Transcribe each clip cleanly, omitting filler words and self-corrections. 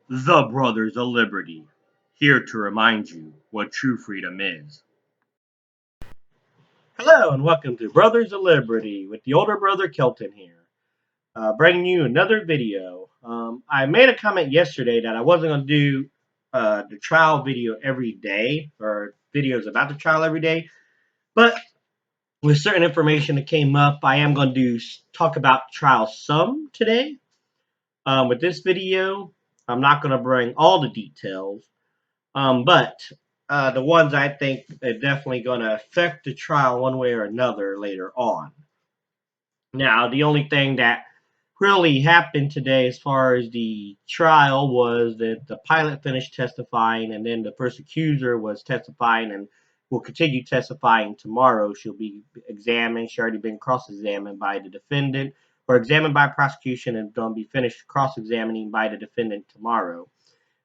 The Brothers of Liberty, here to remind you what true freedom is. Hello, and welcome to Brothers of Liberty with the older brother Kelton here, bringing you another video. I made a comment yesterday that I wasn't going to do the trial video every day, or videos about the trial every day, but with certain information that came up, I am going to talk about trial some today. With this video, I'm not going to bring all the details. But the ones I think are definitely going to affect the trial one way or another later on. Now, the only thing that really happened today as far as the trial was that the pilot finished testifying, and then the first accuser was testifying and will continue testifying tomorrow. She'll be examined. She's already been cross-examined by the defendant, or examined by prosecution, and going to be finished cross-examining by the defendant tomorrow.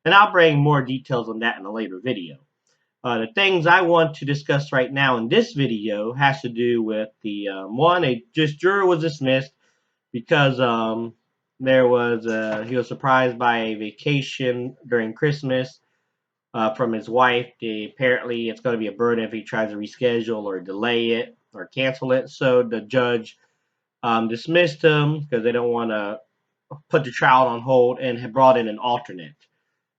And I'll bring more details on that in a later video. The things I want to discuss right now in this video has to do with the one, a juror was dismissed because he was surprised by a vacation during Christmas from his wife. Apparently, it's going to be a burden if he tries to reschedule or delay it or cancel it. So the judge dismissed him because they don't want to put the trial on hold and had brought in an alternate.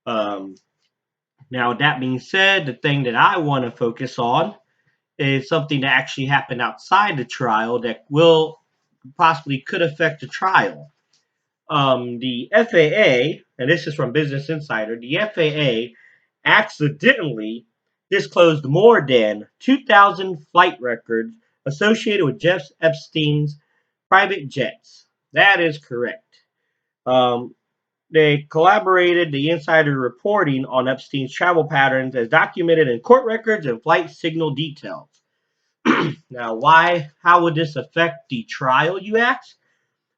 Now, with that being said, the thing that I want to focus on is something that actually happened outside the trial that will possibly could affect the trial. The FAA, and this is from Business Insider, the FAA accidentally disclosed more than 2,000 flight records associated with Jeff Epstein's private jets. That is correct. They collaborated the insider reporting on Epstein's travel patterns as documented in court records and flight signal details. Now, how would this affect the trial, you ask?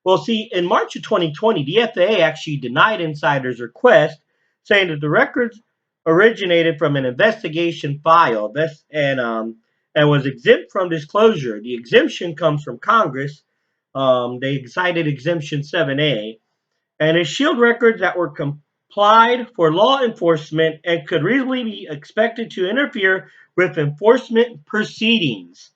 Well, see, in March of 2020, the FAA actually denied insiders' request, saying that the records originated from an investigation file and was exempt from disclosure. The exemption comes from Congress. They cited Exemption 7A, and it shield records that were complied for law enforcement and could reasonably be expected to interfere with enforcement proceedings.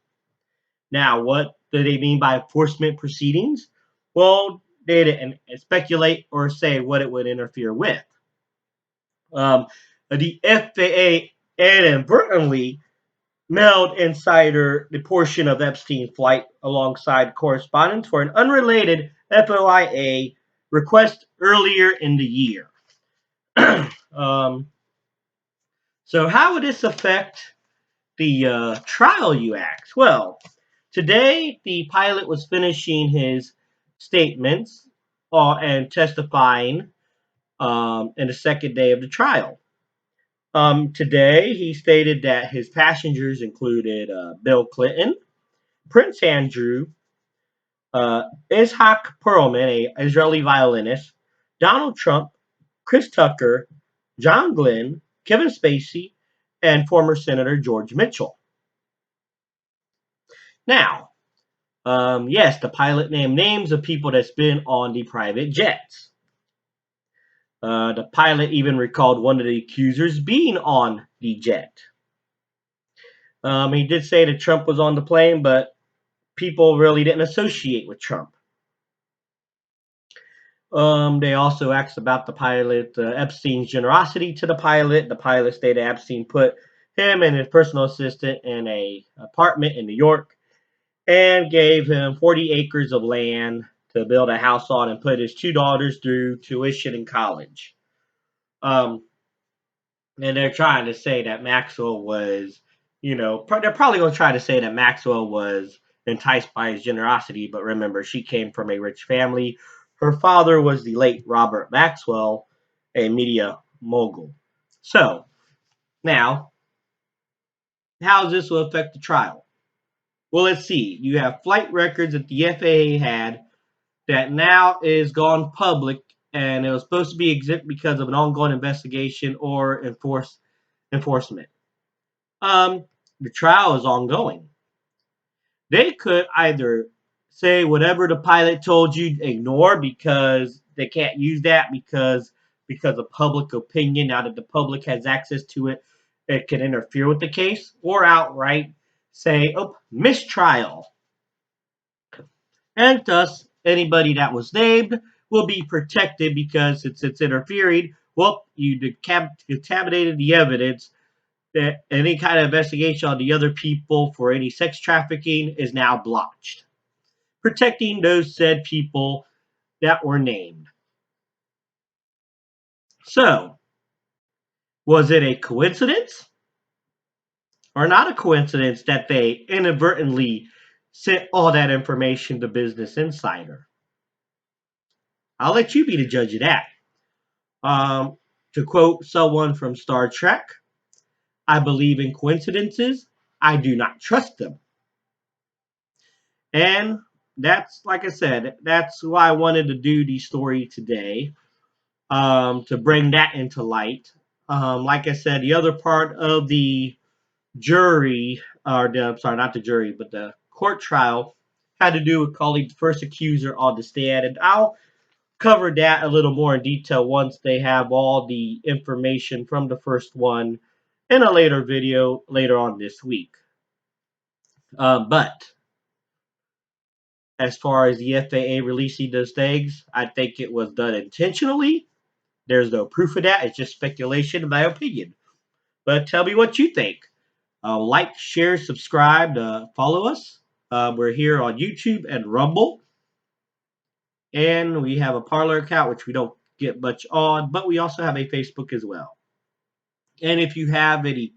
Now, what do they mean by enforcement proceedings? Well, they didn't speculate or say what it would interfere with. The FAA inadvertently mailed insider the portion of Epstein flight alongside correspondence for an unrelated FOIA request earlier in the year. So how would this affect the trial, you ask? Well, today the pilot was finishing his statements and testifying in the second day of the trial. Today he stated that his passengers included Bill Clinton, Prince Andrew, Ishak Perlman, an Israeli violinist, Donald Trump, Chris Tucker, John Glenn, Kevin Spacey, and former Senator George Mitchell. Now, yes, the pilot named names of people that's been on the private jets. The pilot even recalled one of the accusers being on the jet. He did say that Trump was on the plane, but people really didn't associate with Trump. They also asked about the pilot, Epstein's generosity to the pilot. The pilot stated Epstein put him and his personal assistant in an apartment in New York and gave him 40 acres of land to build a house on and put his two daughters through tuition in college. And they're trying to say that Maxwell was, they're probably going to try to say that Maxwell was enticed by his generosity, but remember, she came from a rich family. Her father was the late Robert Maxwell, a media mogul. So, now, how does this will affect the trial? Well, let's see. You have flight records that the FAA had that now is gone public, and it was supposed to be exempt because of an ongoing investigation or enforcement. The trial is ongoing. They could either say whatever the pilot told you, ignore because they can't use that because because of public opinion. Now that the public has access to it, it can interfere with the case or outright say, oh, mistrial. And thus, anybody that was named will be protected because since it's interfering, well, you contaminated the evidence that any kind of investigation on the other people for any sex trafficking is now blocked, protecting those said people that were named. So, was it a coincidence or not a coincidence that they inadvertently sent all that information to Business Insider? I'll let you be the judge of that. To quote someone from Star Trek, I believe in coincidences. I do not trust them. And that's, like I said, that's why I wanted to do the story today, to bring that into light. Like I said, the other part of the jury, I'm sorry, not the jury, but the court trial had to do with calling the first accuser on the stand. And I'll cover that a little more in detail once they have all the information from the first one in a later video later on this week. But as far as the FAA releasing those things, I think it was done intentionally. There's no proof of that. It's just speculation, in my opinion. But tell me what you think. Like, share, subscribe, follow us. We're here on YouTube and Rumble. And we have a Parler account, which we don't get much on, but we also have a Facebook as well. And if you have any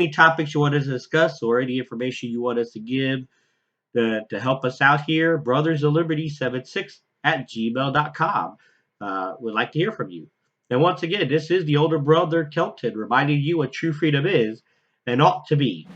topics you want us to discuss or any information you want us to give to help us out here, Brothers of Liberty 76 at gmail.com. Would like to hear from you. And once again, this is the older brother Kelton reminding you what true freedom is and ought to be.